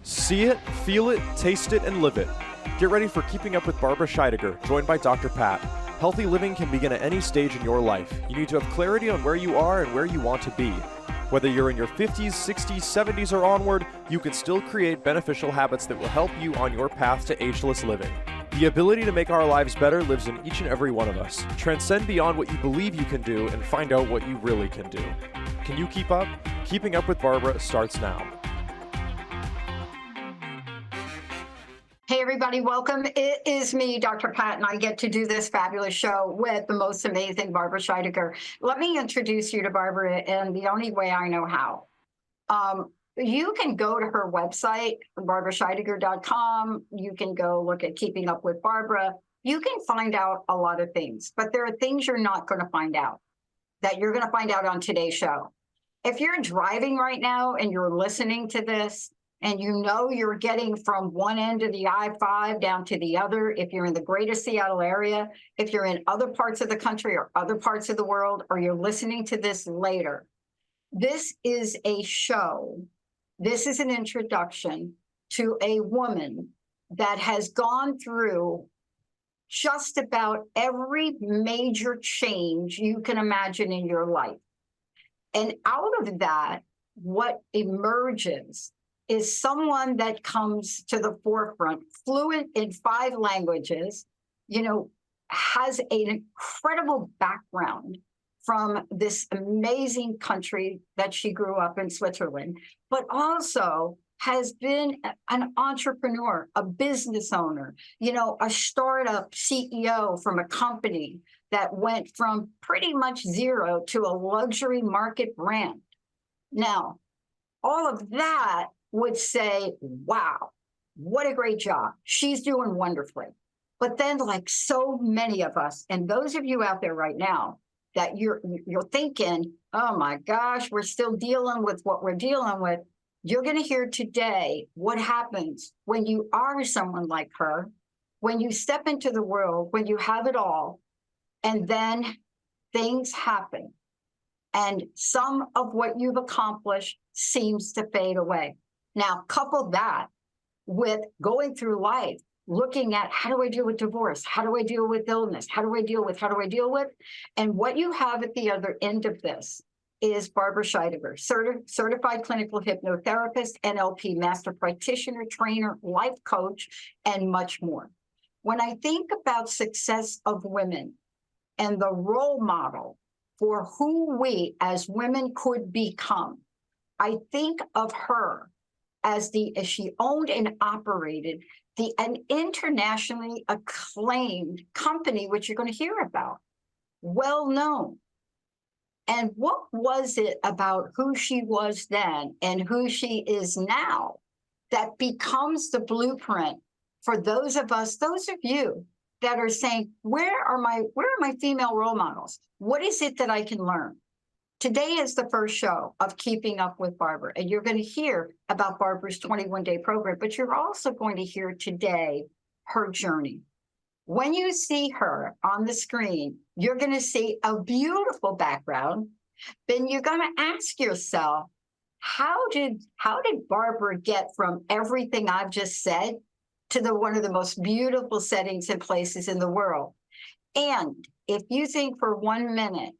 See it, feel it, taste it, and live it. Get ready for Keeping Up with Barbara Scheidegger, joined by Dr. Pat. Healthy living can begin at any stage in your life. You need to have clarity on where you are and where you want to be. Whether you're in your 50s, 60s, 70s, or onward, you can still create beneficial habits that will help you on your path to ageless living. The ability to make our lives better lives in each and every one of us. Transcend beyond what you believe you can do and find out what you really can do. Can you keep up? Keeping Up with Barbara starts now. Hey everybody, welcome. It is me, Dr. Pat, and I get to do this fabulous show with the most amazing Barbara Scheidegger. Let me introduce you to Barbara in the only way I know how. You can go to her website, barbarascheidegger.com. You can go look at Keeping Up with Barbara. You can find out a lot of things, but there are things you're not going to find out that you're going to find out on today's show. If you're driving right now and you're listening to this, and you know you're getting from one end of the I-5 down to the other, if you're in the greater Seattle area, if you're in other parts of the country or other parts of the world, or you're listening to this later, this is a show. This is an introduction to a woman that has gone through just about every major change you can imagine in your life. And out of that, what emerges is someone that comes to the forefront, fluent in 5 languages, has an incredible background from this amazing country that she grew up in, Switzerland, but also has been an entrepreneur, a business owner, a startup CEO from a company that went from pretty much zero to a luxury market brand. Now, all of that would say, wow, what a great job. She's doing wonderfully. But then, like so many of us, and those of you out there right now, that you're thinking, oh my gosh, we're still dealing with what we're dealing with. You're going to hear today what happens when you are someone like her, when you step into the world, when you have it all, and then things happen. And some of what you've accomplished seems to fade away. Now, couple that with going through life, looking at how do I deal with divorce? How do I deal with illness? How do I deal with? And what you have at the other end of this is Barbara Scheidegger, certified clinical hypnotherapist, NLP master practitioner, trainer, life coach, and much more. When I think about success of women and the role model for who we as women could become, I think of her as she owned and operated an internationally acclaimed company, which you're going to hear about, well known. And what was it about who she was then and who she is now that becomes the blueprint for those of us, those of you that are saying, where are my female role models? What is it that I can learn? Today is the first show of Keeping Up with Barbara, and you're going to hear about Barbara's 21-day program, but you're also going to hear today her journey. When you see her on the screen, you're going to see a beautiful background. Then you're going to ask yourself, how did Barbara get from everything I've just said to one of the most beautiful settings and places in the world? And if you think for 1 minute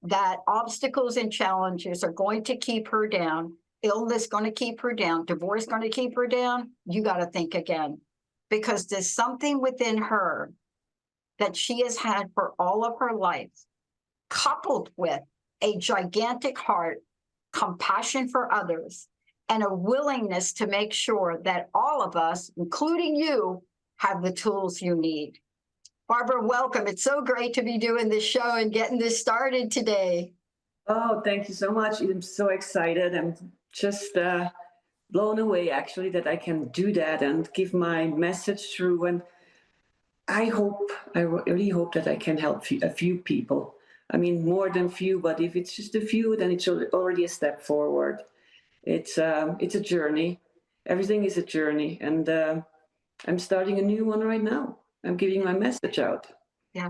that obstacles and challenges are going to keep her down, illness going to keep her down, divorce going to keep her down, you got to think again. Because there's something within her that she has had for all of her life, coupled with a gigantic heart, compassion for others, and a willingness to make sure that all of us, including you, have the tools you need. Barbara, welcome. It's so great to be doing this show and getting this started today. Oh, thank you so much. I'm so excited. I'm just blown away, actually, that I can do that and give my message through. And I really hope that I can help a few people. I mean, more than few, but if it's just a few, then it's already a step forward. It's a journey. Everything is a journey. And I'm starting a new one right now. I'm giving my message out. Yeah.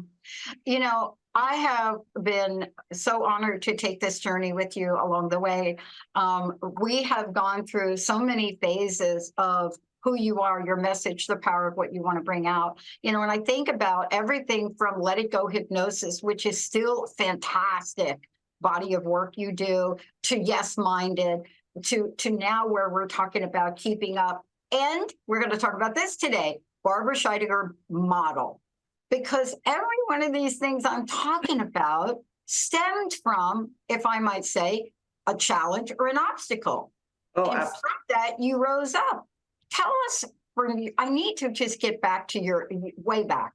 You know, I have been so honored to take this journey with you along the way. We have gone through so many phases of who you are, your message, the power of what you want to bring out. You know, and I think about everything from Let It Go hypnosis, which is still fantastic body of work you do, to Yes Minded, to now where we're talking about keeping up. And we're going to talk about this today, Barbara Scheidegger model. Because every one of these things I'm talking about stemmed from, if I might say, a challenge or an obstacle. Oh, and from that, you rose up. Tell us, I need to just get back to your way back.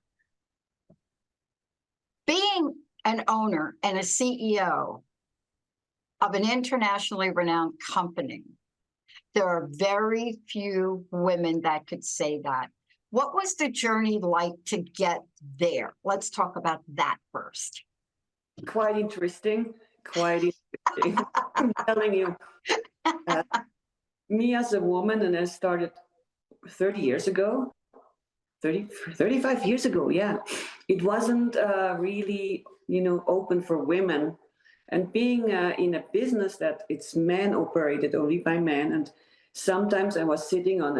Being an owner and a CEO of an internationally renowned company, there are very few women that could say that. What was the journey like to get there? Let's talk about that first. Quite interesting. I'm telling you, me as a woman, and I started 30 years ago, 35 years ago, yeah. It wasn't really, open for women. And being in a business that it's men operated, only by men, and sometimes I was sitting on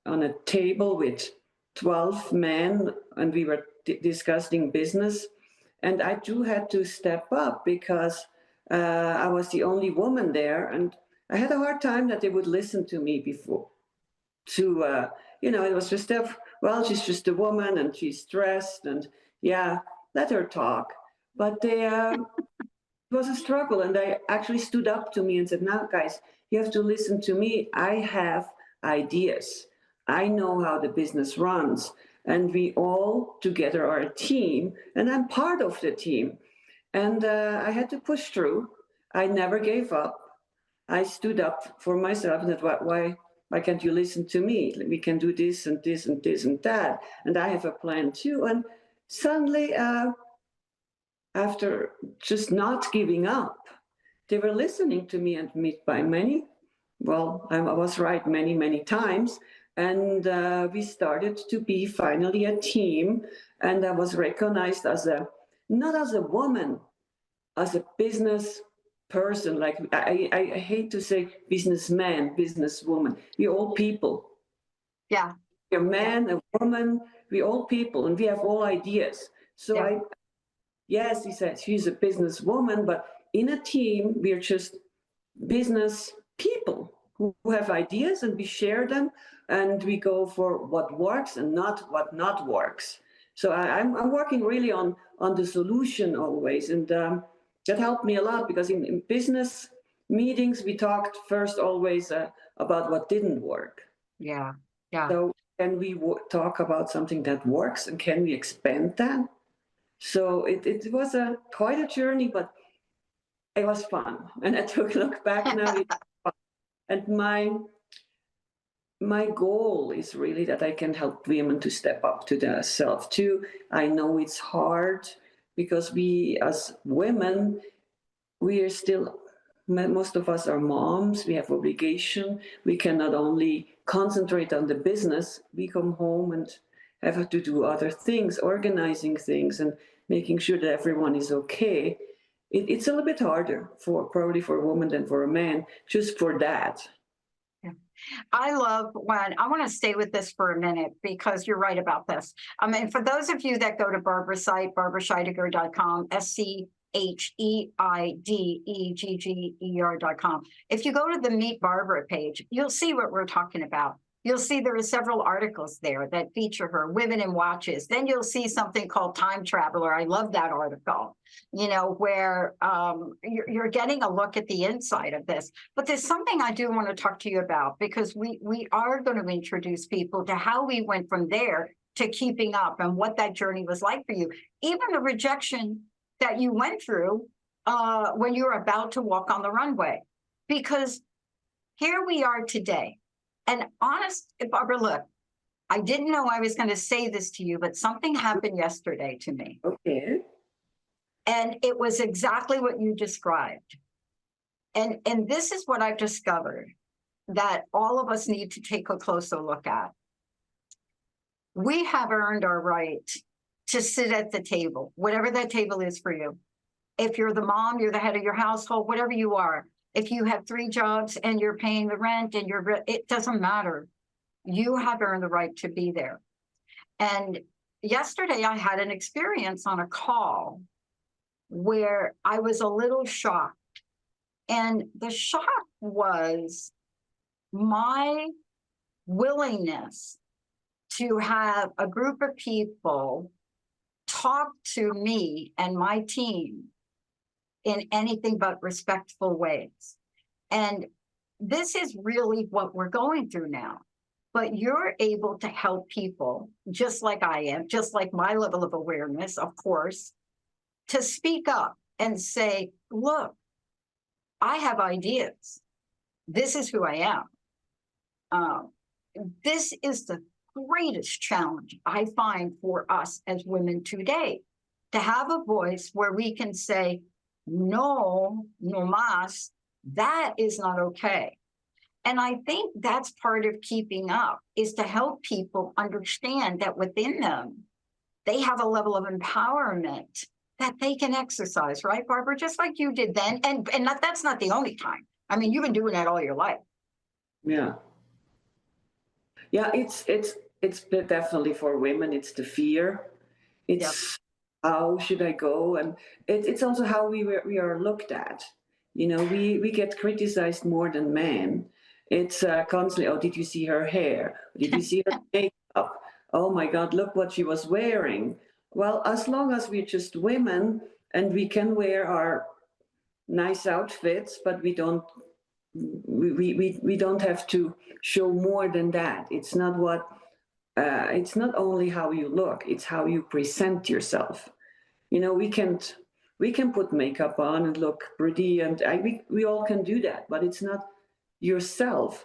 a table with 12 men, and we were discussing business. And I too had to step up because I was the only woman there. And I had a hard time that they would listen to me before. It was just, she's just a woman and she's stressed, and yeah, let her talk. But it was a struggle. And they actually stood up to me and said, now, guys, you have to listen to me. I have ideas. I know how the business runs, and we all together are a team, and I'm part of the team. And I had to push through. I never gave up. I stood up for myself and said, why can't you listen to me? We can do this and this and this and that. And I have a plan too. And suddenly, after just not giving up, they were listening to me, and by many, I was right many, many times. And we started to be finally a team. And I was recognized not as a woman, as a business person. Like I hate to say businessman, businesswoman. We're all people. Yeah. We're a man, a woman, we're all people, and we have all ideas. So yes, he said she's a businesswoman, but in a team, we're just business people who have ideas, and we share them, and we go for what works and not what not works. So I'm working really on the solution always, and that helped me a lot, because in business meetings we talked first always about what didn't work. Yeah. So can we talk about something that works, and can we expand that? So it was quite a journey, but it was fun. And I look back now. And my goal is really that I can help women to step up to their self too. I know it's hard, because we as women, we are still, most of us are moms. We have obligation. We can not only concentrate on the business, we come home and have to do other things, organizing things and making sure that everyone is okay. It's a little bit harder probably for a woman than for a man, just for that. Yeah. I love when, I want to stay with this for a minute, because you're right about this. I mean, for those of you that go to Barbara's site, BarbaraScheidegger.com, SCHEIDEGGER.com. If you go to the Meet Barbara page, you'll see what we're talking about. You'll see there are several articles there that feature her, Women in Watches. Then you'll see something called Time Traveler. I love that article, where you're getting a look at the inside of this. But there's something I do want to talk to you about, because we are going to introduce people to how we went from there to keeping up, and what that journey was like for you. Even the rejection that you went through when you were about to walk on the runway. Because here we are today. And honest, Barbara, look, I didn't know I was going to say this to you, but something happened yesterday to me. Okay. And it was exactly what you described. And this is what I've discovered that all of us need to take a closer look at. We have earned our right to sit at the table, whatever that table is for you. If you're the mom, you're the head of your household, whatever you are. If you have 3 jobs and you're paying the rent and it doesn't matter. You have earned the right to be there. And yesterday I had an experience on a call where I was a little shocked. And the shock was my willingness to have a group of people talk to me and my team in anything but respectful ways. And this is really what we're going through now. But you're able to help people, just like I am, just like my level of awareness, of course, to speak up and say, look, I have ideas. This is who I am. This is the greatest challenge I find for us as women today, to have a voice where we can say, no, no más, that is not okay. And I think that's part of keeping up, is to help people understand that within them, they have a level of empowerment that they can exercise, right, Barbara? Just like you did then. And that's not the only time. I mean, you've been doing that all your life. Yeah. Yeah, it's definitely for women, it's the fear. It's how should I go? And it's also how we are looked at. You know, we get criticized more than men. It's constantly, oh, did you see her hair? Did you see her makeup? Oh my God, look what she was wearing. Well, as long as we're just women and we can wear our nice outfits, but we don't have to show more than that. It's not what, it's not only how you look, it's how you present yourself. You know, we can put makeup on and look pretty, and we all can do that, but it's not yourself.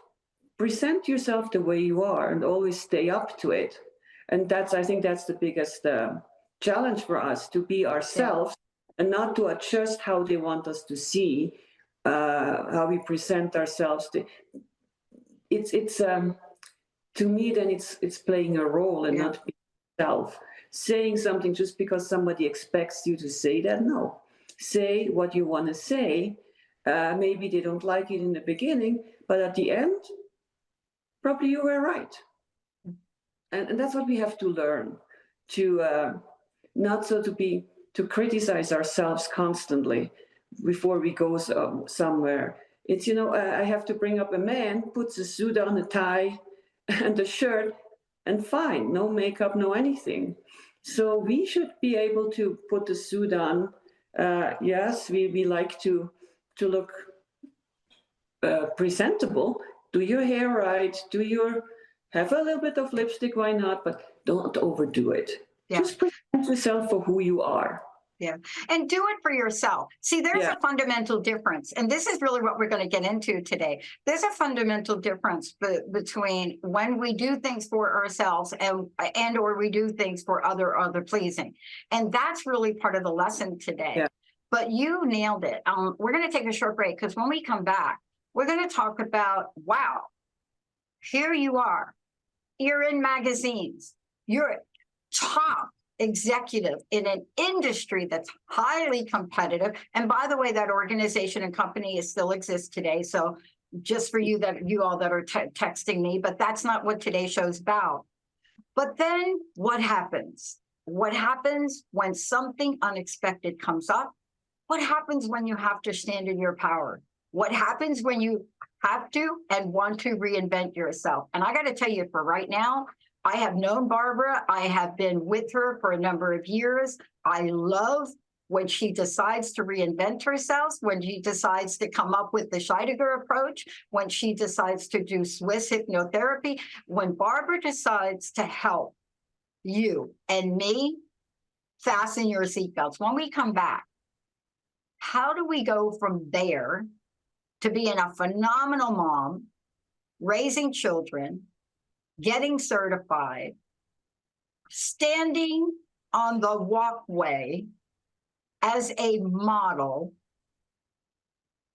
Present yourself the way you are and always stay up to it. And I think that's the biggest challenge for us, to be ourselves and not to adjust how they want us to see, how we present ourselves. It's to me, then it's playing a role and not being yourself. Saying something just because somebody expects you to say that, no. Say what you want to say. Maybe they don't like it in the beginning, but at the end, probably you were right. And that's what we have to learn, to not to criticize ourselves constantly before we go somewhere. It's, you know, I have to bring up a man, puts a suit on, a tie, and a shirt, and fine, no makeup, no anything. So we should be able to put the suit on. Yes, we like to look presentable. Do your hair right. Have a little bit of lipstick, why not? But don't overdo it. Yeah. Just present yourself for who you are. Yeah. And do it for yourself. See, there's a fundamental difference. And this is really what we're going to get into today. There's a fundamental difference between when we do things for ourselves and or we do things for other pleasing. And that's really part of the lesson today. Yeah. But you nailed it. We're going to take a short break, because when we come back, we're going to talk about, wow, here you are. You're in magazines. You're top executive in an industry that's highly competitive. And by the way, that organization and company still exists today. So just for you all that are texting me, but that's not what today's show's about. But then what happens? What happens when something unexpected comes up? What happens when you have to stand in your power? What happens when you have to and want to reinvent yourself? And I got to tell you, for right now, I have known Barbara. I have been with her for a number of years. I love when she decides to reinvent herself, when she decides to come up with the Scheidegger approach, when she decides to do Swiss hypnotherapy, when Barbara decides to help you and me, fasten your seatbelts. When we come back, how do we go from there to being a phenomenal mom, raising children, getting certified, standing on the walkway as a model,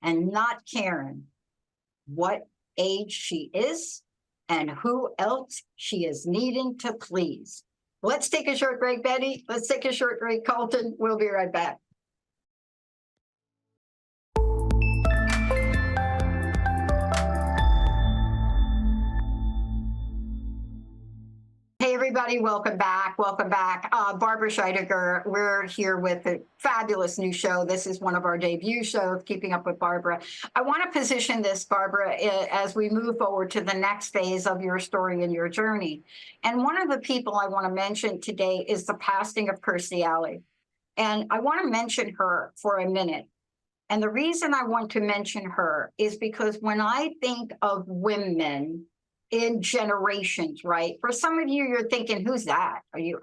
and not caring what age she is, and who else she is needing to please. Let's take a short break, Betty. Let's take a short break, Colton. We'll be right back. Hey, everybody, welcome back. Welcome back. Barbara Scheidegger, we're here with a fabulous new show. This is one of our debut shows, Keeping Up with Barbara. I want to position this, Barbara, as we move forward to the next phase of your story and your journey. And one of the people I want to mention today is the passing of Kirstie Alley. And I want to mention her for a minute. And the reason I want to mention her is because when I think of women in generations, right? For some of you, you're thinking, who's that? You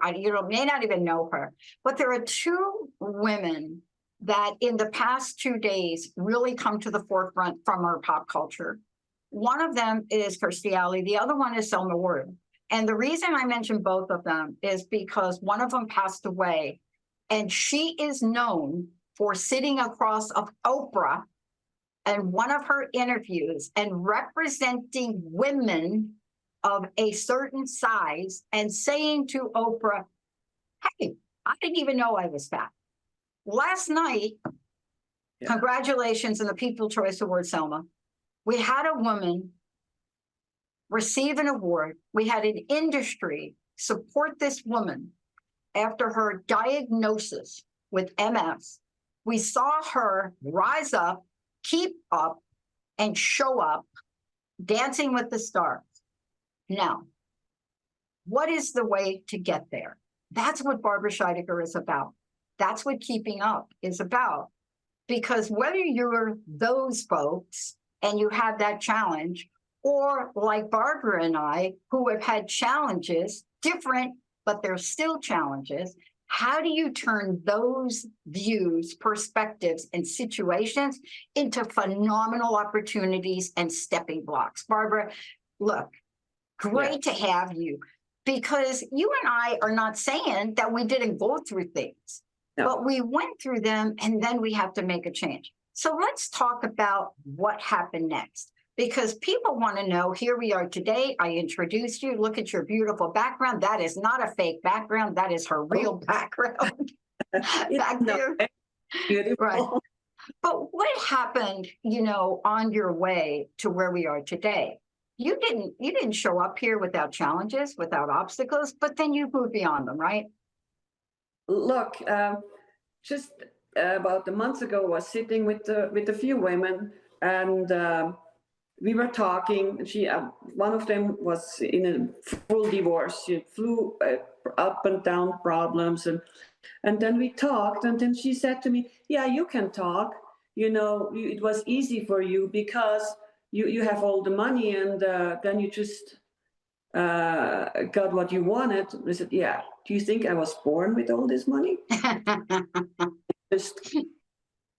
may not even know her. But there are two women that in the past 2 days really come to the forefront from our pop culture. One of them is Kirstie Alley. The other one is Selma Ward. And the reason I mention both of them is because one of them passed away, and she is known for sitting across of Oprah and one of her interviews and representing women of a certain size and saying to Oprah, hey, I didn't even know I was fat. Last night, congratulations on the People's Choice Award, Selma. We had a woman receive an award. We had an industry support this woman after her diagnosis with MS. We saw her rise up, keep up, and show up, Dancing with the Stars. Now, what is the way to get there? That's what Barbara Scheidegger is about. That's what Keeping Up is about. Because whether you're those folks and you have that challenge, or like Barbara and I, who have had challenges, different, but they're still challenges, how do you turn those views, perspectives, and situations into phenomenal opportunities and stepping blocks? Barbara, look, great to have you, because you and I are not saying that we didn't go through things, but we went through them and then we have to make a change. So let's talk about what happened next. Because people want to know, here we are today. I introduced you. Look at your beautiful background. That is not a fake background. That is her real background. Back there. Beautiful. Right. But what happened, on your way to where we are today? You didn't show up here without challenges, without obstacles, but then you moved beyond them, right? Look, just about a month ago, I was sitting with a few women, and we were talking. One of them was in a full divorce. She flew up and down problems, and then we talked. And then she said to me, "Yeah, you can talk. It was easy for you because you have all the money, and then you just got what you wanted." I said, "Yeah. Do you think I was born with all this money? Just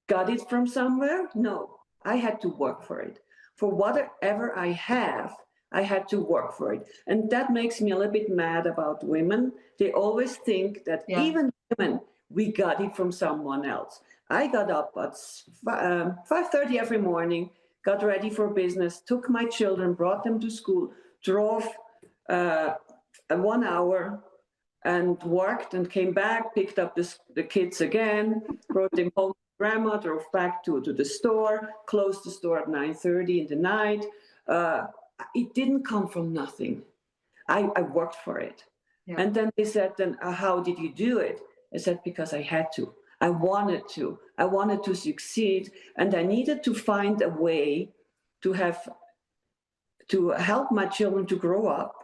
got it from somewhere? No, I had to work for it. For whatever I have, I had to work for it." And that makes me a little bit mad about women. They always think that even women, we got it from someone else. I got up at 5:30 every morning, got ready for business, took my children, brought them to school, drove 1 hour and worked and came back, picked up the kids again, brought them home. Grandma drove back to the store, closed the store at 9:30 in the night. It didn't come from nothing. I worked for it. Yeah. And then they said, how did you do it? I said, because I had to. I wanted to. I wanted to succeed. And I needed to find a way to help my children to grow up,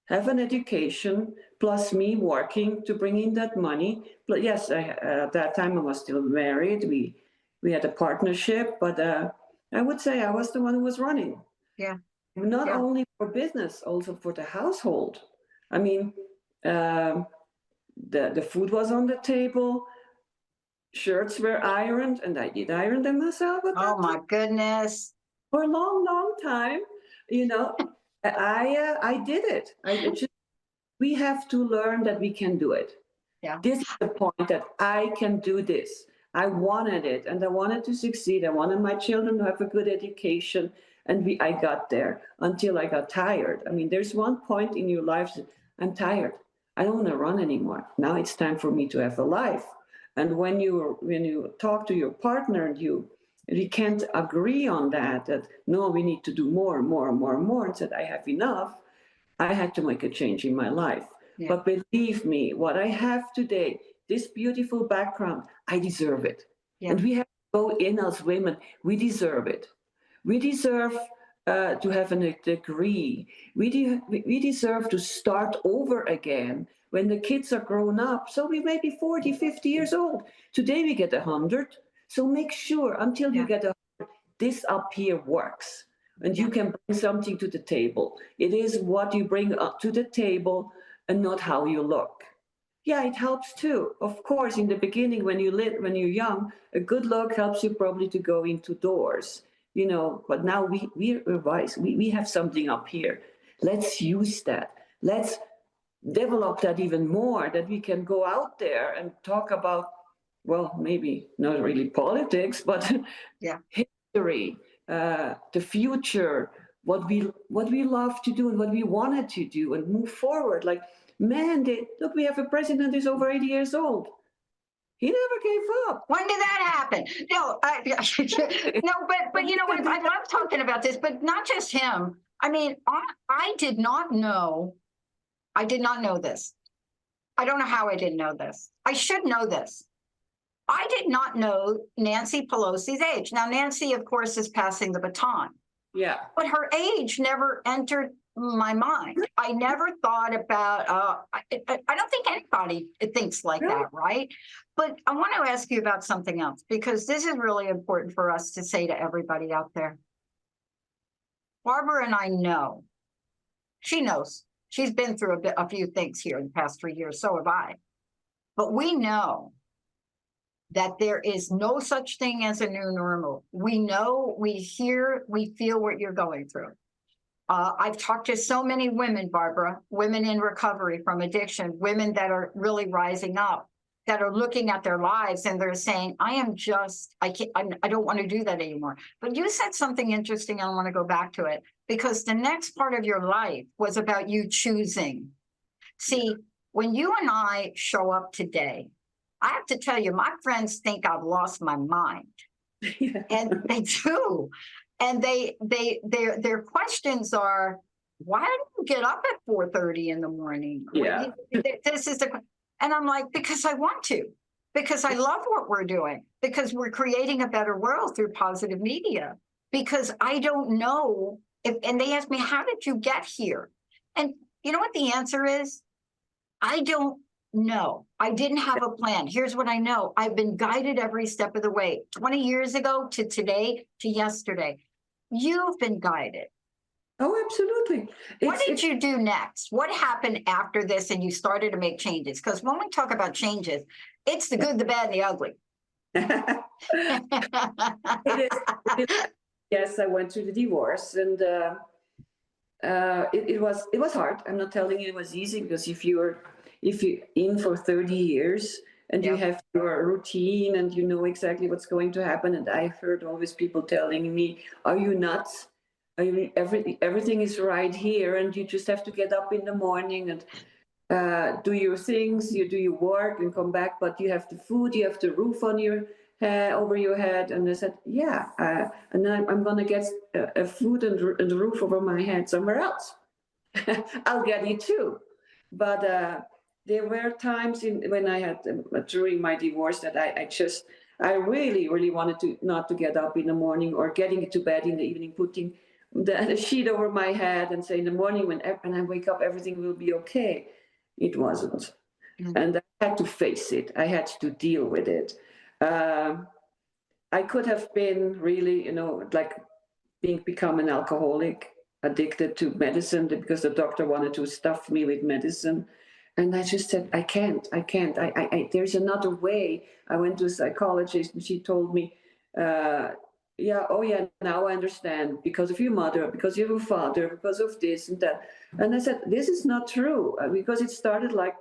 have an education, plus me working to bring in that money. But yes, at that time I was still married. We had a partnership, but I would say I was the one who was running. Yeah. Not only for business, also for the household. I mean, the food was on the table, shirts were ironed, and I did iron them myself. Oh my goodness! For a long, long time, I did it. We have to learn that we can do it. Yeah. This is the point, that I can do this. I wanted it, and I wanted to succeed. I wanted my children to have a good education, And I got there until I got tired. I mean, there's one point in your life that I'm tired. I don't want to run anymore. Now it's time for me to have a life. And when you talk to your partner and we can't agree on that no, we need to do more and more and more and more, and said I have enough, I had to make a change in my life. Yeah. But believe me, what I have today, this beautiful background, I deserve it. Yeah. And we have to go in as women, we deserve it. We deserve to have a degree. We deserve to start over again when the kids are grown up. So we may be 40, 50 years old. Today we get 100. So make sure until you get 100, this up here works. And you can bring something to the table. It is what you bring up to the table and not how you look. Yeah, it helps too. Of course, in the beginning, when you're young, a good look helps you probably to go into doors, but now we revise. We have something up here. Let's use that. Let's develop that even more, that we can go out there and talk about, well, maybe not really politics, but history, the future, what we love to do and what we wanted to do and move forward. Like, man, look, we have a president who's over 80 years old. He never gave up. When did that happen? No, no, but you know what? I love talking about this, but not just him. I mean, I did not know this. I don't know how I didn't know this. I should know this. I did not know Nancy Pelosi's age. Now, Nancy, of course, is passing the baton. Yeah. But her age never entered my mind. I never thought about, I don't think anybody thinks like that, right? But I want to ask you about something else, because this is really important for us to say to everybody out there. Barbara and I know, she knows, she's been through a few things here in the past 3 years, so have I. But we know that there is no such thing as a new normal. We know, we hear, we feel what you're going through. I've talked to so many women, Barbara, women in recovery from addiction, women that are really rising up, that are looking at their lives and they're saying, I don't want to do that anymore. But you said something interesting, I want to go back to it, because the next part of your life was about you choosing. See, when you and I show up today, I have to tell you, my friends think I've lost my mind. And they do. And their questions are, why do you get up at 4:30 in the morning? Yeah. And I'm like, because I want to, because I love what we're doing, because we're creating a better world through positive media, because I don't know and they ask me, how did you get here? And you know what the answer is? I don't know. I didn't have a plan. Here's what I know. I've been guided every step of the way, 20 years ago to today to yesterday. You've been guided. Oh, absolutely. What did you do next? What happened after this and you started to make changes? Because when we talk about changes, it's the good, the bad, and the ugly. It is. Yes, I went through the divorce, and it was hard. I'm not telling you it was easy, because if you're in for 30 years and you have your routine and you know exactly what's going to happen, and I heard always people telling me, "Are you nuts? Everything is right here, and you just have to get up in the morning and do your things, you do your work and come back, but you have the food, you have the roof on your head, over your head." And I said, yeah, and then I'm going to get a food and the roof over my head somewhere else. I'll get it too. But there were times when I had, during my divorce, that I really, really wanted to not to get up in the morning, or getting to bed in the evening, putting the sheet over my head and say in the morning when I wake up, everything will be okay. It wasn't. Mm-hmm. And I had to face it. I had to deal with it. I could have been really, like become an alcoholic, addicted to medicine, because the doctor wanted to stuff me with medicine. And I just said, I can't. There's another way. I went to a psychologist and she told me, now I understand, because of your mother, because of your father, because of this and that. And I said, this is not true, because it started like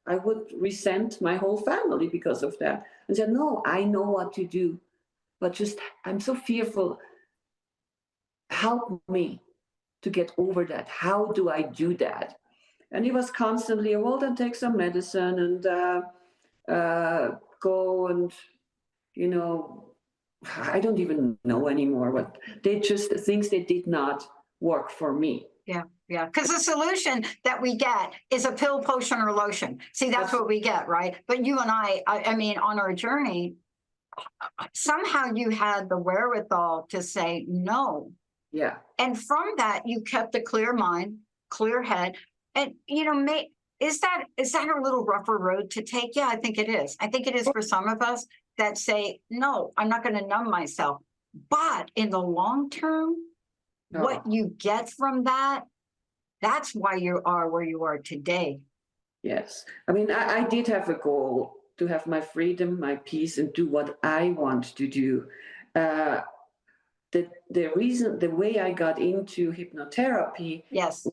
I would resent my whole family because of that. And said, no, I know what to do, but just I'm so fearful. help me to get over that. How do I do that? And he was constantly, well, then take some medicine and go and, I don't even know anymore what they just, things that did not work for me. Yeah. Because the solution that we get is a pill, potion, or lotion. See, that's what we get, right? But you and I mean, on our journey, somehow you had the wherewithal to say no. Yeah. And from that, you kept a clear mind, clear head. And, is that a little rougher road to take? Yeah, I think it is. I think it is for some of us that say, no, I'm not going to numb myself. But in the long term, what you get from that, that's why you are where you are today. Yes. I mean, I did have a goal to have my freedom, my peace, and do what I want to do. The way I got into hypnotherapy. Yes.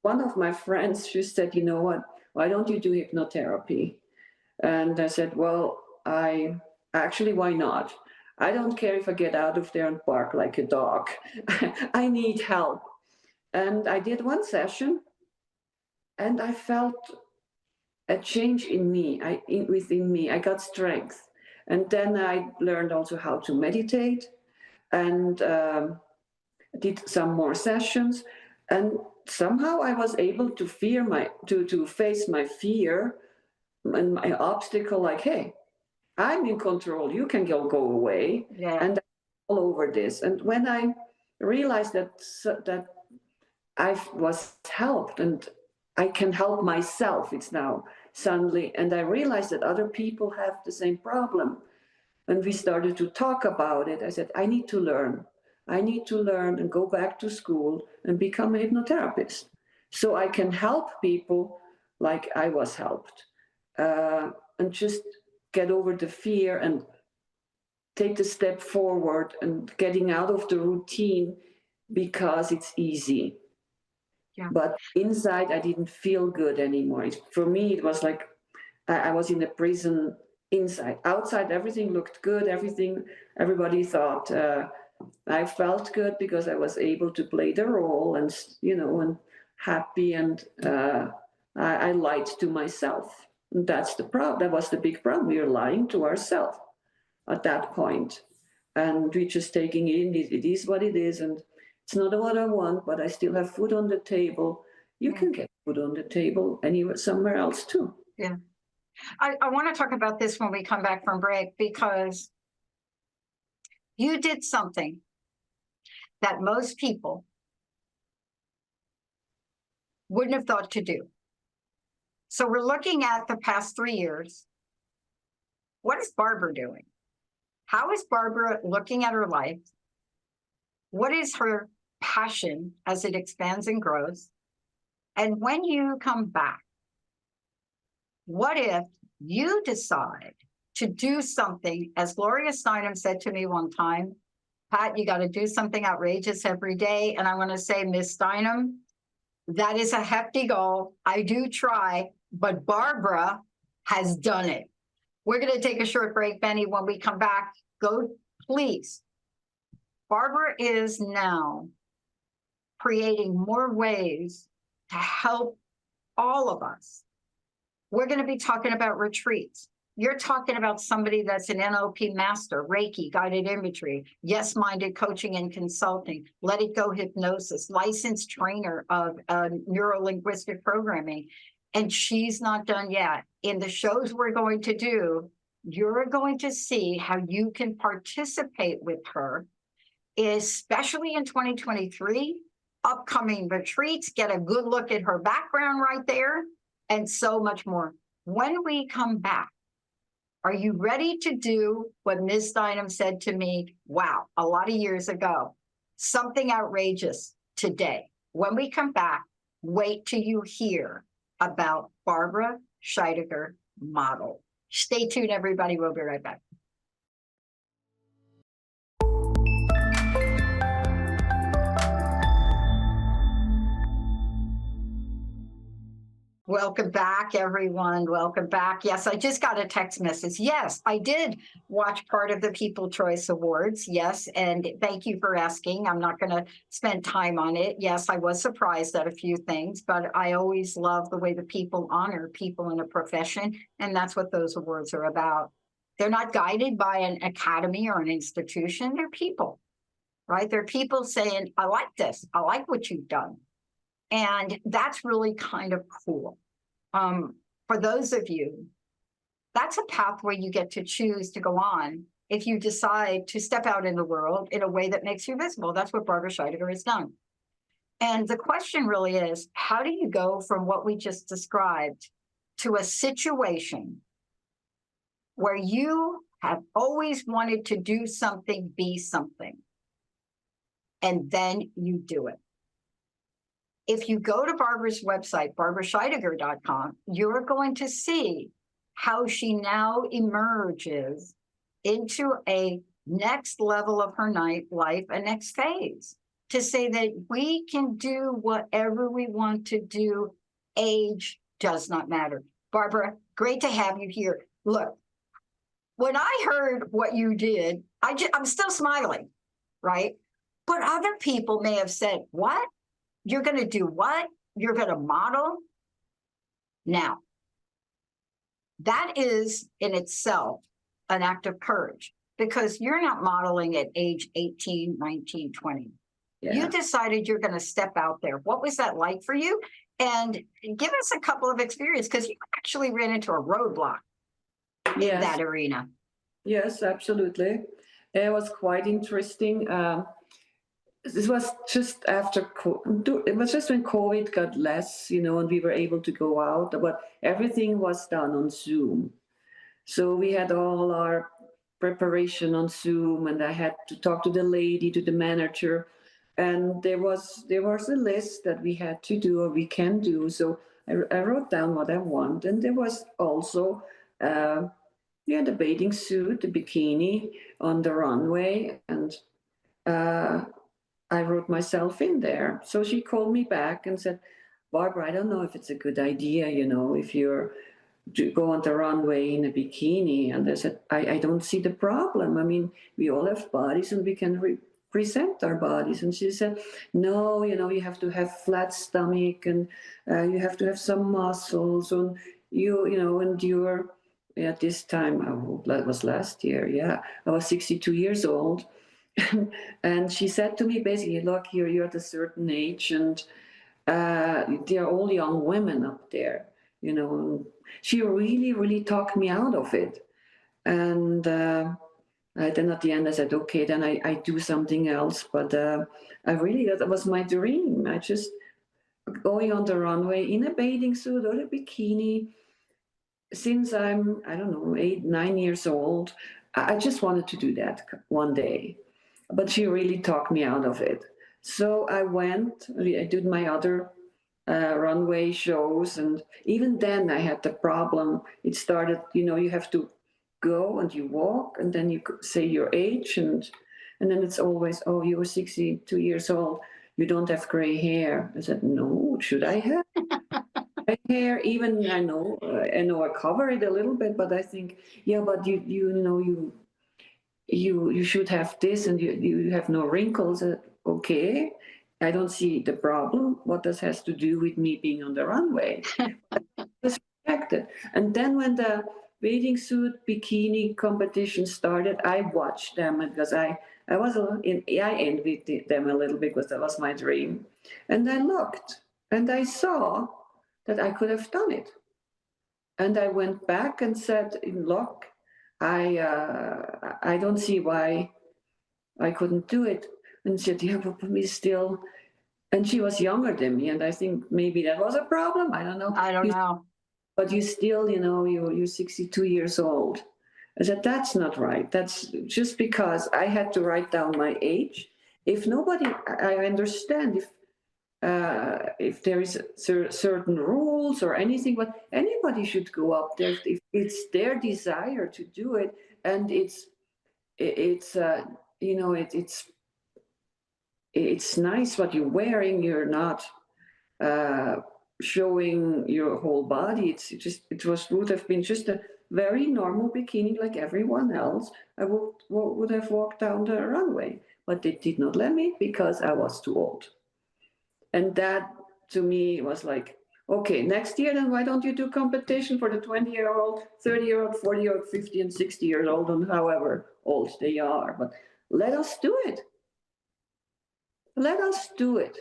One of my friends, she said, you know what, why don't you do hypnotherapy? And I said, well, why not? I don't care if I get out of there and bark like a dog. I need help. And I did one session and I felt a change in me, within me. I got strength. And then I learned also how to meditate and did some more sessions. And somehow I was able to face my fear and my obstacle, like, hey, I'm in control, you can go away. Yeah. And all over this. And when I realized that I was helped and I can help myself, it's now suddenly, and I realized that other people have the same problem. And we started to talk about it. I said, I need to learn and go back to school and become a hypnotherapist so I can help people like I was helped, and just get over the fear and take the step forward and getting out of the routine because it's easy. Yeah. But inside, I didn't feel good anymore. For me, it was like I was in a prison inside. Outside, everything looked good. Everybody thought I felt good because I was able to play the role and, and happy. And I lied to myself. And that's the problem. That was the big problem. We were lying to ourselves at that point. And we're just taking it in. It is what it is. And it's not what I want, but I still have food on the table. You can get food on the table somewhere else too. Yeah. I want to talk about this when we come back from break, because you did something that most people wouldn't have thought to do. So we're looking at the past 3 years. What is Barbara doing? How is Barbara looking at her life? What is her passion as it expands and grows? And when you come back, what if you decide to do something, as Gloria Steinem said to me one time, Pat, you got to do something outrageous every day. And I want to say, Miss Steinem, that is a hefty goal. I do try, but Barbara has done it. We're going to take a short break, Benny. When we come back, go, please. Barbara is now creating more ways to help all of us. We're going to be talking about retreats. You're talking about somebody that's an NLP master, Reiki, guided imagery, yes-minded coaching and consulting, let it go hypnosis, licensed trainer of neuro-linguistic programming. And she's not done yet. In the shows we're going to do, you're going to see how you can participate with her, especially in 2023, upcoming retreats, get a good look at her background right there, and so much more. When we come back, are you ready to do what Ms. Steinem said to me, wow, a lot of years ago, something outrageous today? When we come back, wait till you hear about Barbara Scheidegger model. Stay tuned, everybody. We'll be right back. Welcome back, everyone. Welcome back. Yes, I just got a text message. Yes, I did watch part of the People Choice Awards. Yes, and thank you for asking. I'm not going to spend time on it. Yes, I was surprised at a few things, but I always love the way the people honor people in a profession, and that's what those awards are about. They're not guided by an academy or an institution. They're people, right? They're people saying, I like this. I like what you've done. And that's really kind of cool. For those of you, that's a pathway you get to choose to go on if you decide to step out in the world in a way that makes you visible. That's what Barbara Scheidegger has done. And the question really is, how do you go from what we just described to a situation where you have always wanted to do something, be something, and then you do it? If you go to Barbara's website, barbarascheidegger.com, you're going to see how she now emerges into a next level of her life, a next phase, to say that we can do whatever we want to do. Age does not matter. Barbara, great to have you here. Look, when I heard what you did, I'm still smiling, right? But other people may have said, what? You're going to do what? You're going to model? Now, that is in itself an act of courage, because you're not modeling at age 18, 19, 20. Yeah. You decided you're going to step out there. What was that like for you? And give us a couple of experiences, because you actually ran into a roadblock in that arena. Yes, absolutely. It was quite interesting. This was just after, it was just when COVID got less, and we were able to go out, but everything was done on Zoom. So we had all our preparation on Zoom, and I had to talk to the lady, to the manager, and there was a list that we had to do or we can do. So I wrote down what I want, and there was also the bathing suit, the bikini on the runway, and I wrote myself in there. So she called me back and said, Barbara, I don't know if it's a good idea, if you're to go on the runway in a bikini. And I said, I don't see the problem. I mean, we all have bodies and we can present our bodies. And she said, no, you have to have flat stomach, and you have to have some muscles, and and you're at this time, that was last year. Yeah, I was 62 years old. And she said to me, basically, look, you're at a certain age, and they're all young women up there, She really, really talked me out of it. And then at the end, I said, okay, then I do something else. But that was my dream. I just going on the runway in a bathing suit or a bikini. Since I'm, I don't know, 8, 9 years old, I just wanted to do that one day. But she really talked me out of it. So I did my other runway shows, and even then I had the problem. It started, you have to go and you walk, and then you say your age, and then it's always, oh, you were 62 years old, you don't have gray hair. I said, no, should I have gray hair? Even I know I cover it a little bit, but I think, yeah, but you should have this, and you have no wrinkles. Okay, I don't see the problem. What this has to do with me being on the runway? Just rejected. And then when the bathing suit bikini competition started, I watched them, because I envied them a little bit, because that was my dream. And I looked and I saw that I could have done it. And I went back and said, look, I don't see why I couldn't do it. And she said, yeah, but we still. And she was younger than me, and I think maybe that was a problem. I don't know. But you still, you're 62 years old. I said, that's not right. That's just because I had to write down my age. If nobody, I understand if there is certain rules or anything, but anybody should go up there if it's their desire to do it, and it's nice what you're wearing. You're not showing your whole body. Would have been just a very normal bikini like everyone else. I would have walked down the runway, but they did not let me because I was too old. And that to me was like, okay, next year then why don't you do competition for the 20-year-old, 30-year-old, 40-year-old, 50 and 60 years old, and however old they are. But let us do it. Let us do it.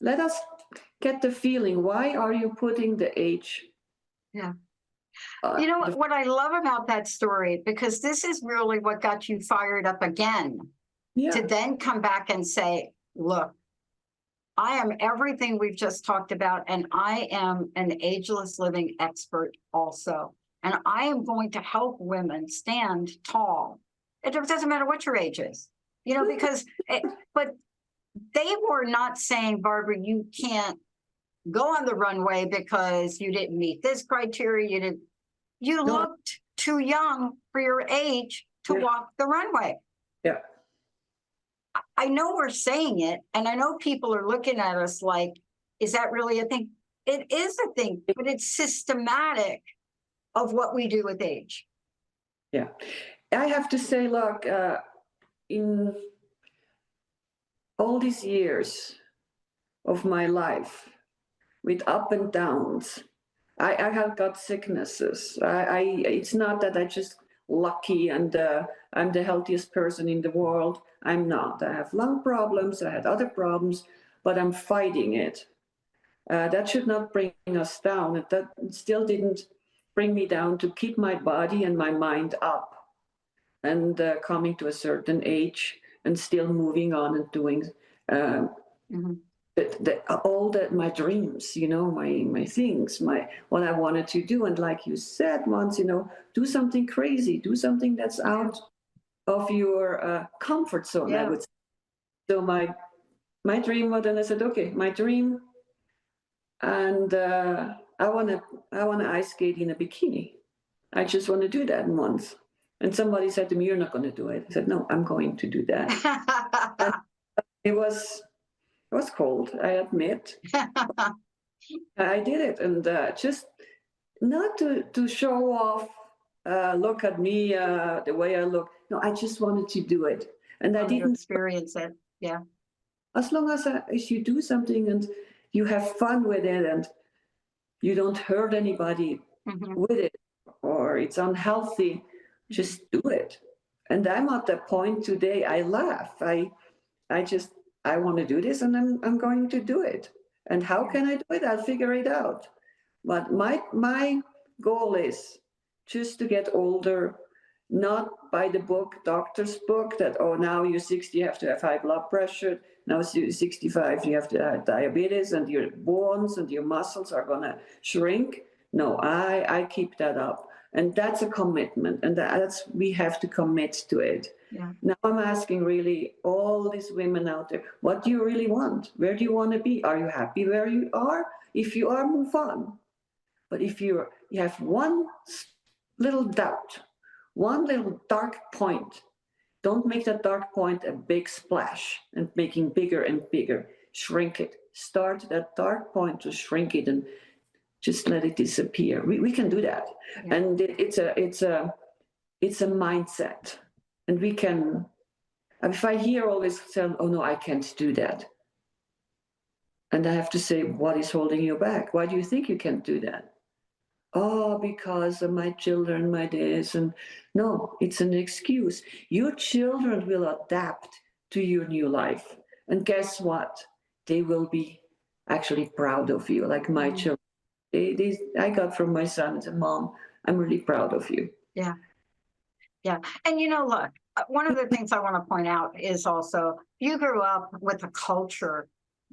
Let us get the feeling. Why are you putting the age? Yeah. You know what I love about that story, because this is really what got you fired up again, to then come back and say, look, I am everything we've just talked about, and I am an ageless living expert also. And I am going to help women stand tall. It doesn't matter what your age is, because, but they were not saying, Barbara, you can't go on the runway because you didn't meet this criteria. You looked too young for your age to walk the runway. Yeah. I know we're saying it, and I know people are looking at us like, is that really a thing? It is a thing, but it's systematic of what we do with age. Yeah. I have to say, look, in all these years of my life, with up and downs, I have got sicknesses. It's not that I just lucky and I'm the healthiest person in the world. I'm not. I have lung problems. I had other problems, but I'm fighting it. That should not bring us down. That still didn't bring me down to keep my body and my mind up and coming to a certain age and still moving on and doing my dreams, my things, what I wanted to do. And like you said once, do something crazy, do something that's out of your comfort zone, I would say. So my dream was, and I said, okay, my dream, and I want to ice skate in a bikini. I just want to do that once. And somebody said to me, you're not going to do it. I said, no, I'm going to do that. And it was cold, I admit. I did it, and just not to show off, look at me, the way I look. No, I just wanted to do it. And I didn't experience it. Yeah. As long as you do something and you have fun with it and you don't hurt anybody with it, or it's unhealthy, just do it. And I'm at the point today, I laugh. I want to do this, and I'm going to do it. And how can I do it? I'll figure it out. But my goal is just to get older, not by the book, doctor's book, that, oh, now you're 60, you have to have high blood pressure. Now you're 65, you have to have diabetes, and your bones and your muscles are going to shrink. No, I keep that up. And that's a commitment, and we have to commit to it. Yeah. Now I'm asking really all these women out there, what do you really want? Where do you want to be? Are you happy where you are? If you are, move on. But if you have one little doubt, one little dark point, don't make that dark point a big splash and making bigger and bigger. Shrink it. Start that dark point to shrink it and just let it disappear. We can do that. Yeah. And it's a mindset. And we can, if I hear always say, oh no, I can't do that. And I have to say, what is holding you back? Why do you think you can't do that? Oh, because of my children, my this. And no, it's an excuse. Your children will adapt to your new life. And guess what? They will be actually proud of you, like my children. I got from my son and said, Mom, I'm really proud of you. Yeah. Yeah. And look, one of the things I want to point out is also you grew up with a culture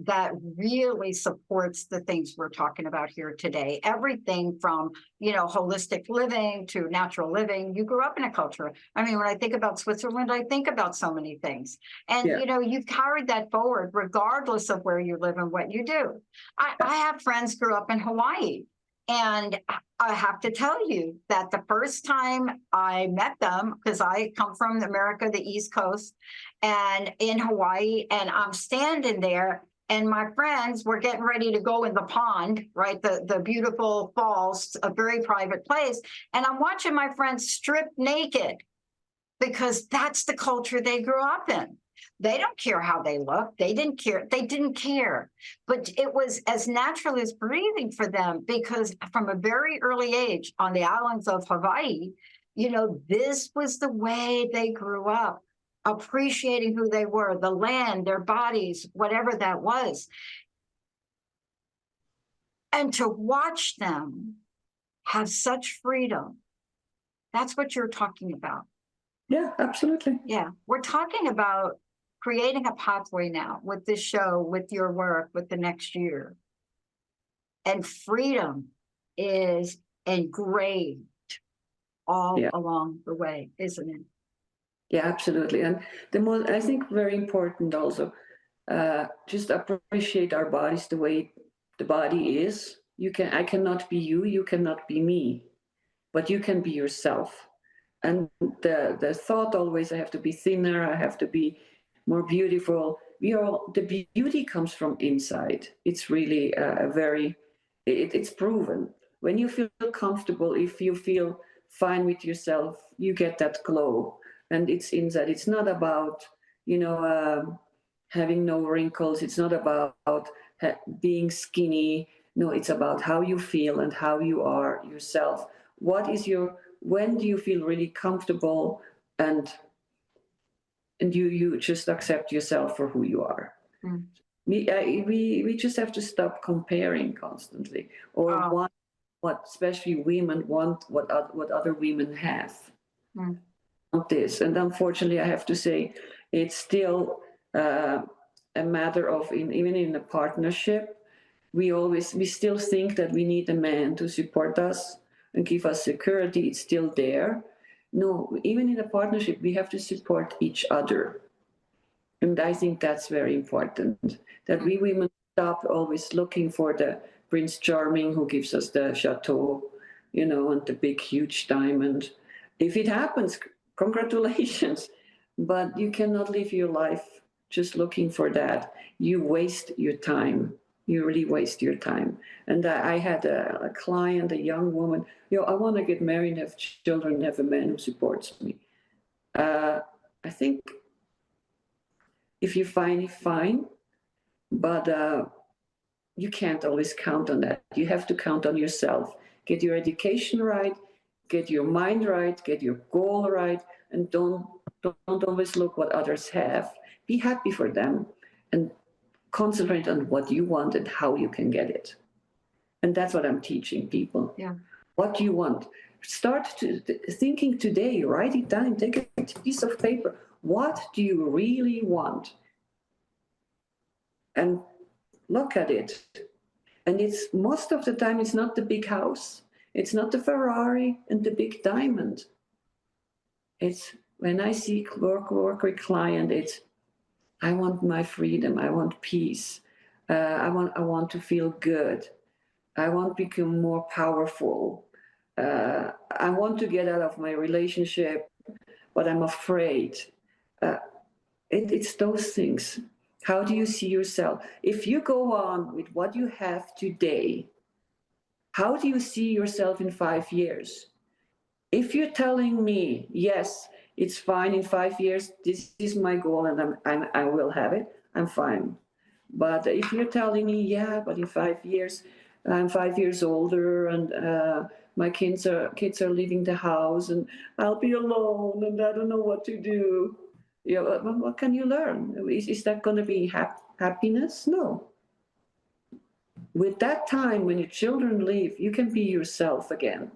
that really supports the things we're talking about here today. Everything from, holistic living to natural living. You grew up in a culture. I mean, when I think about Switzerland, I think about so many things. And, you've carried that forward regardless of where you live and what you do. I have friends grew up in Hawaii. And I have to tell you that the first time I met them, because I come from America, the East Coast, and in Hawaii, and I'm standing there, And my friends were getting ready to go in the pond, right? The beautiful falls, a very private place. And I'm watching my friends strip naked because that's the culture they grew up in. They don't care how they look. They didn't care. They didn't care. But it was as natural as breathing for them because from a very early age on the islands of Hawaii, you know, this was the way they grew up, appreciating who they were, the land, their bodies, whatever that was. And to watch them have such freedom, that's what you're talking about. Yeah, absolutely. Yeah, we're talking about creating a pathway now with this show, with your work, with the next year. And freedom is engraved all along the way, isn't it? Yeah, absolutely. And the most, I think, very important also, just appreciate our bodies the way the body is. I cannot be you, you cannot be me, but you can be yourself. And the thought always, I have to be thinner, I have to be more beautiful. The beauty comes from inside. It's really it's proven. When you feel comfortable, if you feel fine with yourself, you get that glow. And it's inside. It's not about, having no wrinkles. It's not about being skinny. No, it's about how you feel and how you are yourself. When do you feel really comfortable and you just accept yourself for who you are? Mm. We just have to stop comparing constantly, or want what especially women want, what other women have. Mm. Not this, and unfortunately, I have to say, it's still a matter of even in a partnership, we still think that we need a man to support us and give us security. It's still there. No, even in a partnership, we have to support each other. And I think that's very important, that we women stop always looking for the Prince Charming who gives us the chateau, and the big, huge diamond. If it happens, congratulations. But you cannot live your life just looking for that. You waste your time. You really waste your time. And I had a client, a young woman, I want to get married, have children, have a man who supports me. I think if you find it, fine, but you can't always count on that. You have to count on yourself. Get your education right, get your mind right, get your goal right, and don't always look what others have. Be happy for them and concentrate on what you want and how you can get it. And that's what I'm teaching people. Yeah. What you want. Start thinking today, write it down, take a piece of paper. What do you really want? And look at it. And it's most of the time, it's not the big house. It's not the Ferrari and the big diamond. It's when I see work with client, it's I want my freedom. I want peace. I want to feel good. I want to become more powerful. I want to get out of my relationship, but I'm afraid. It's those things. How do you see yourself? If you go on with what you have today, how do you see yourself in 5 years? If you're telling me, yes, it's fine in 5 years, this is my goal and I will have it, I'm fine. But if you're telling me, yeah, but in 5 years, I'm 5 years older and my kids are leaving the house and I'll be alone and I don't know what to do. What can you learn? Is that going to be happiness? No. With that time, when your children leave, you can be yourself again.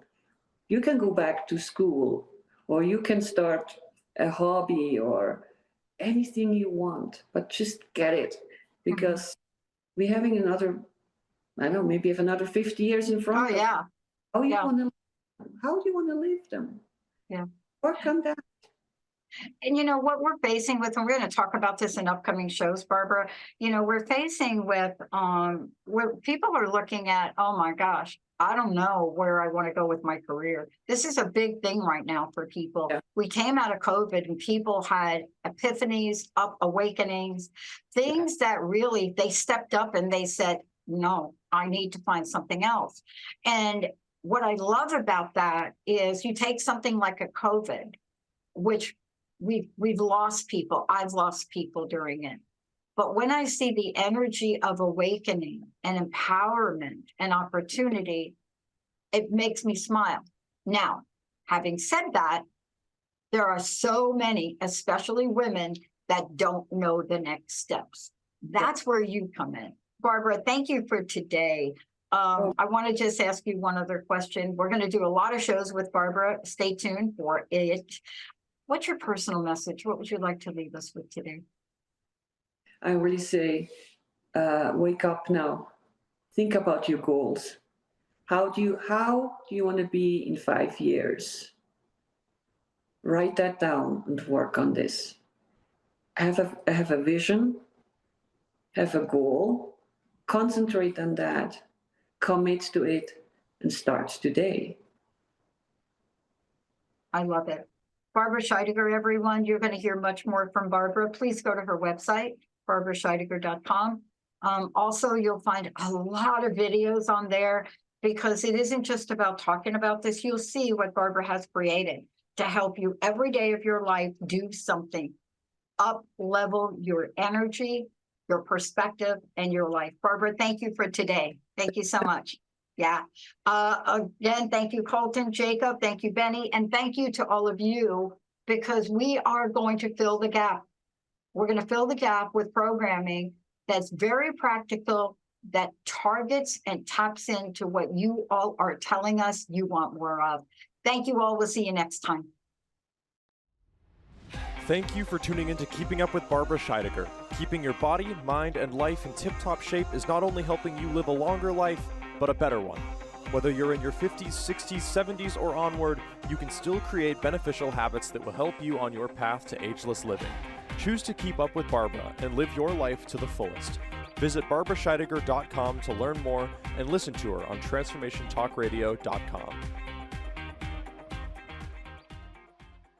You can go back to school, or you can start a hobby or anything you want, but just get it, because we're having another, I don't know, maybe have another 50 years in front of you. How do you want to live them? Yeah. Work on that. And you know what we're facing with, and we're going to talk about this in upcoming shows, Barbara. You know, we're facing with where people are looking at, oh my gosh, I don't know where I want to go with my career. This is a big thing right now for people. Yeah. We came out of COVID and people had epiphanies, awakenings, things that really they stepped up and they said, no, I need to find something else. And what I love about that is you take something like a COVID, which we've lost people. I've lost people during it. But when I see the energy of awakening and empowerment and opportunity, it makes me smile. Now, having said that, there are so many, especially women, that don't know the next steps. That's where you come in. Barbara, thank you for today. I want to just ask you one other question. We're going to do a lot of shows with Barbara. Stay tuned for it. What's your personal message? What would you like to leave us with today? I really say, wake up now. Think about your goals. How do you want to be in 5 years? Write that down and work on this. Have a vision, have a goal, concentrate on that, commit to it, and start today. I love it. Barbara Scheidegger, everyone. You're going to hear much more from Barbara. Please go to her website, barbarascheidegger.com. Also, you'll find a lot of videos on there because it isn't just about talking about this. You'll see what Barbara has created to help you every day of your life do something, up level your energy, your perspective, and your life. Barbara, thank you for today. Thank you so much. Yeah. Again, thank you, Colton, Jacob. Thank you, Benny. And thank you to all of you, because we are going to fill the gap. We're going to fill the gap with programming that's very practical, that targets and taps into what you all are telling us you want more of. Thank you all. We'll see you next time. Thank you for tuning in to Keeping Up with Barbara Scheidegger. Keeping your body, mind, and life in tip-top shape is not only helping you live a longer life, but a better one. Whether you're in your 50s, 60s, 70s, or onward, you can still create beneficial habits that will help you on your path to ageless living. Choose to keep up with Barbara and live your life to the fullest. Visit barbarascheidegger.com to learn more and listen to her on transformationtalkradio.com.